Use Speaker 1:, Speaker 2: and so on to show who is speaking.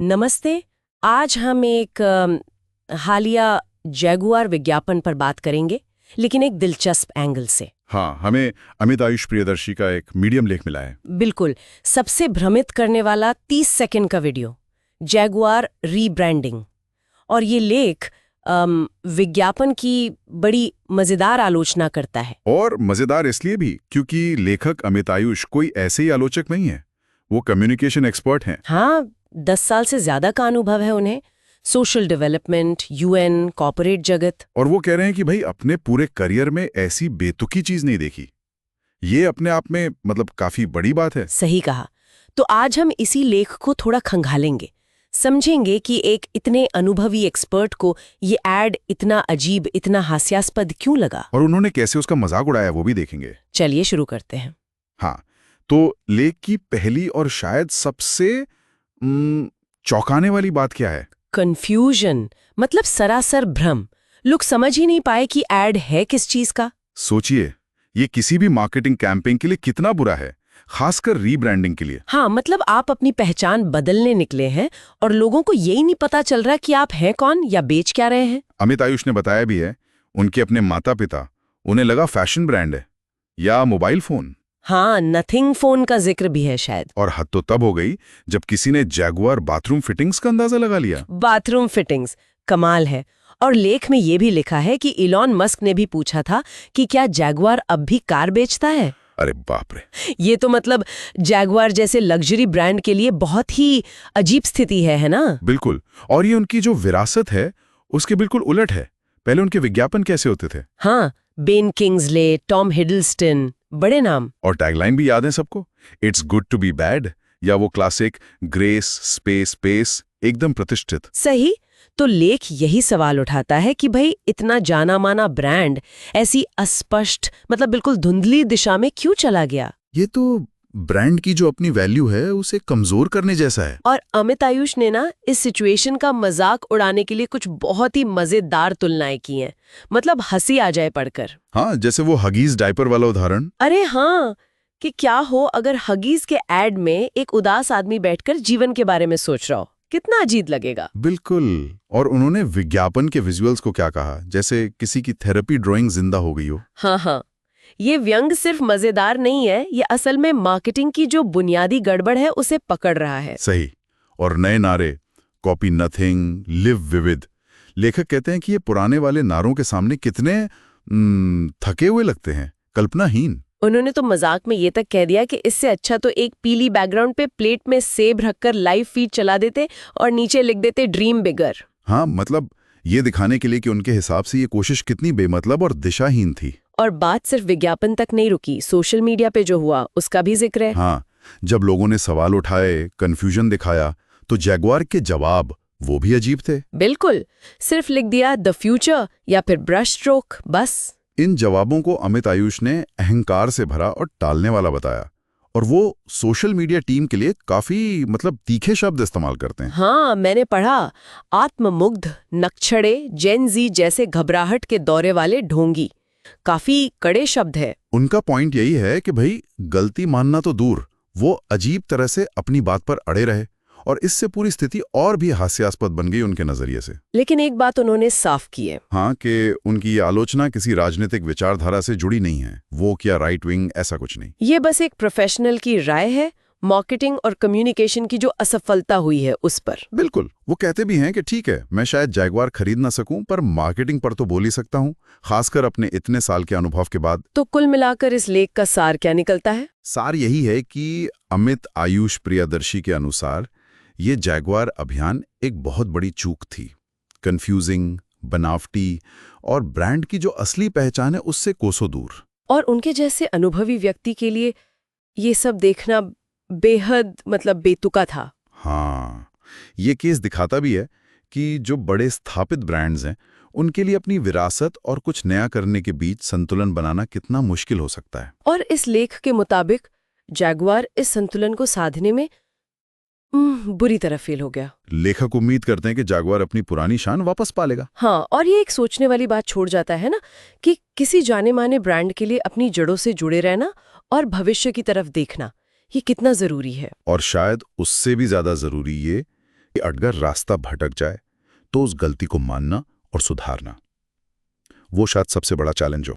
Speaker 1: नमस्ते। आज हम एक हालिया जैगुआर विज्ञापन पर बात करेंगे, लेकिन एक दिलचस्प एंगल से।
Speaker 2: हाँ, हमें अमित आयुष प्रियदर्शी का एक मीडियम लेख मिला है।
Speaker 1: बिल्कुल, सबसे भ्रमित करने वाला 30 सेकंड का वीडियो, जैगुआर रीब्रांडिंग। और ये लेख विज्ञापन की बड़ी मजेदार आलोचना करता है।
Speaker 2: और मजेदार इसलिए भी क्योंकि लेखक अमित आयुष कोई ऐसे ही आलोचक नहीं है, वो कम्युनिकेशन एक्सपर्ट हैं।
Speaker 1: हाँ, 10 साल से ज्यादा का अनुभव है उन्हें, सोशल डेवलपमेंट, यूएन, कॉर्पोरेट जगत।
Speaker 2: और वो कह रहे हैं कि भाई अपने पूरे करियर में ऐसी बेतुकी चीज नहीं देखी। ये अपने आप में मतलब काफी बड़ी बात है।
Speaker 1: सही कहा। तो आज हम इसी लेख को थोड़ा खंगालेंगे, समझेंगे कि एक इतने अनुभवी एक्सपर्ट को ये एड इतना अजीब, इतना हास्यास्पद क्यों लगा।
Speaker 2: और उन्होंने कैसे उसका मजाक उड़ाया वो भी देखेंगे।
Speaker 1: चलिए शुरू करते हैं।
Speaker 2: हाँ, तो लेख की पहली और शायद सबसे चौंकाने वाली बात क्या है?
Speaker 1: कंफ्यूजन, मतलब सरासर भ्रम। लोग समझ ही नहीं पाए कि एड है किस चीज का।
Speaker 2: सोचिए, ये किसी भी मार्केटिंग कैंपेन के लिए कितना बुरा है, खासकर रीब्रांडिंग के लिए।
Speaker 1: हाँ, मतलब आप अपनी पहचान बदलने निकले हैं और लोगों को यही नहीं पता चल रहा कि आप हैं कौन या बेच क्या रहे हैं।
Speaker 2: अमित आयुष ने बताया भी है, उनके अपने माता पिता, उन्हें लगा फैशन ब्रांड है या मोबाइल फोन।
Speaker 1: हाँ, नथिंग फोन का जिक्र भी है शायद।
Speaker 2: और हद तो तब हो गई जब किसी ने जैगुआर बाथरूम फिटिंग्स का अंदाजा लगा लिया।
Speaker 1: बाथरूम फिटिंग्स कमाल है। और लेख में ये भी लिखा है कि इलॉन मस्क ने भी पूछा था कि क्या जैगुआर अब भी कार बेचता है।
Speaker 2: अरे बाप रे!
Speaker 1: ये तो मतलब जैगुआर जैसे लग्जरी ब्रांड के लिए बहुत ही अजीब स्थिति है ना?
Speaker 2: बिल्कुल। और ये उनकी जो विरासत है उसके बिल्कुल उलट है। पहले उनके विज्ञापन कैसे होते थे?
Speaker 1: हाँ, बेन किंग्सले, टॉम हिडलस्टन, बड़े नाम।
Speaker 2: और टैगलाइन भी याद है सबको, it's good to be bad, या वो क्लासिक ग्रेस स्पेस स्पेस, एकदम प्रतिष्ठित।
Speaker 1: सही। तो लेख यही सवाल उठाता है कि भाई इतना जाना माना ब्रांड ऐसी अस्पष्ट, मतलब बिल्कुल धुंधली दिशा में क्यों चला गया।
Speaker 2: ये तो ब्रांड की जो अपनी वैल्यू है उसे कमजोर करने जैसा है।
Speaker 1: और अमित आयुष ने ना इस सिचुएशन का मजाक उड़ाने के लिए कुछ बहुत ही मजेदार तुलनाएं की हैं, मतलब हंसी आ जाए पढ़कर।
Speaker 2: हाँ, जैसे वो हगीज डायपर वाला उदाहरण।
Speaker 1: अरे हाँ, कि क्या हो अगर हगीज के एड में एक उदास आदमी बैठकर जीवन के बारे में सोच रहा हो, कितना अजीब लगेगा।
Speaker 2: बिल्कुल। और उन्होंने विज्ञापन के विजुअल्स को क्या कहा, जैसे किसी की थेरेपी ड्राइंग जिंदा हो गई हो।
Speaker 1: हाँ हाँ, ये व्यंग सिर्फ मजेदार नहीं है, ये असल में मार्केटिंग की जो बुनियादी गड़बड़ है उसे पकड़ रहा है।
Speaker 2: सही। और नए नारे, कॉपी नथिंग, लिव विविध। लेखक कहते हैं कि ये पुराने वाले नारों के सामने कितने थके हुए लगते हैं, कल्पनाहीन।
Speaker 1: उन्होंने तो मजाक में ये तक कह दिया कि इससे अच्छा तो एक पीली बैकग्राउंड पे प्लेट में सेब रखकर लाइव फीड चला देते और नीचे लिख देते ड्रीम बिगर।
Speaker 2: हाँ, मतलब ये दिखाने के लिए कि उनके हिसाब से ये कोशिश कितनी बेमतलब और दिशाहीन थी।
Speaker 1: और बात सिर्फ विज्ञापन तक नहीं रुकी, सोशल मीडिया पे जो हुआ उसका भी जिक्र है।
Speaker 2: हाँ, जब लोगों ने सवाल उठाए, कंफ्यूजन दिखाया, तो जैगुआर के जवाब वो भी अजीब थे।
Speaker 1: बिल्कुल, सिर्फ लिख दिया द फ्यूचर या फिर ब्रश स्ट्रोक, बस।
Speaker 2: इन जवाबों को अमित आयुष ने अहंकार से भरा और टालने वाला बताया। और वो सोशल मीडिया टीम के लिए काफी मतलब तीखे शब्द इस्तेमाल करते हैं।
Speaker 1: हाँ, मैंने पढ़ा, आत्ममुग्ध, नक्छड़े, जेन जी जैसे घबराहट के दौरे वाले ढोंगी, काफी कड़े शब्द है।
Speaker 2: उनका पॉइंट यही है कि भाई गलती मानना तो दूर, वो अजीब तरह से अपनी बात पर अड़े रहे, और इससे पूरी स्थिति और भी हास्यास्पद बन गई उनके नजरिए से।
Speaker 1: लेकिन एक बात उन्होंने साफ की है।
Speaker 2: हाँ, कि उनकी ये आलोचना किसी राजनीतिक विचारधारा से जुड़ी नहीं है, वो क्या राइट विंग, ऐसा कुछ नहीं।
Speaker 1: ये बस एक प्रोफेशनल की राय है, मार्केटिंग और कम्युनिकेशन की जो असफलता हुई है उस पर।
Speaker 2: बिल्कुल। वो कहते भी हैं कि ठीक है, मैं शायद जैगुआर खरीद ना सकूं, पर मार्केटिंग पर तो बोल ही सकता हूं, खासकर अपने इतने साल के अनुभव के बाद।
Speaker 1: तो कुल मिलाकर इस लेख का सार क्या निकलता है?
Speaker 2: सार यही है कि अमित आयुष प्रियदर्शी के अनुसार ये जैगुआर अभियान एक बहुत बड़ी चूक थी। कंफ्यूजिंग, बनावटी और ब्रांड की जो असली पहचान है उससे कोसों दूर।
Speaker 1: और उनके जैसे अनुभवी व्यक्ति के लिए ये सब देखना बेहद मतलब बेतुका था।
Speaker 2: हाँ, ये केस दिखाता भी है कि जो बड़े स्थापित ब्रांड्स हैं उनके लिए अपनी विरासत और कुछ नया करने के बीच संतुलन बनाना कितना मुश्किल हो सकता है।
Speaker 1: और इस लेख के मुताबिक जैगुआर इस संतुलन को साधने में बुरी तरह फेल हो गया।
Speaker 2: लेखक उम्मीद करते हैं कि जैगुआर अपनी पुरानी शान वापस पा लेगा।
Speaker 1: हाँ, और ये एक सोचने वाली बात छोड़ जाता है ना कि किसी जाने माने ब्रांड के लिए अपनी जड़ों से जुड़े रहना और भविष्य की तरफ देखना, ये कितना जरूरी है।
Speaker 2: और शायद उससे भी ज्यादा जरूरी ये कि अगर रास्ता भटक जाए तो उस गलती को मानना और सुधारना, वो शायद सबसे बड़ा चैलेंज हो।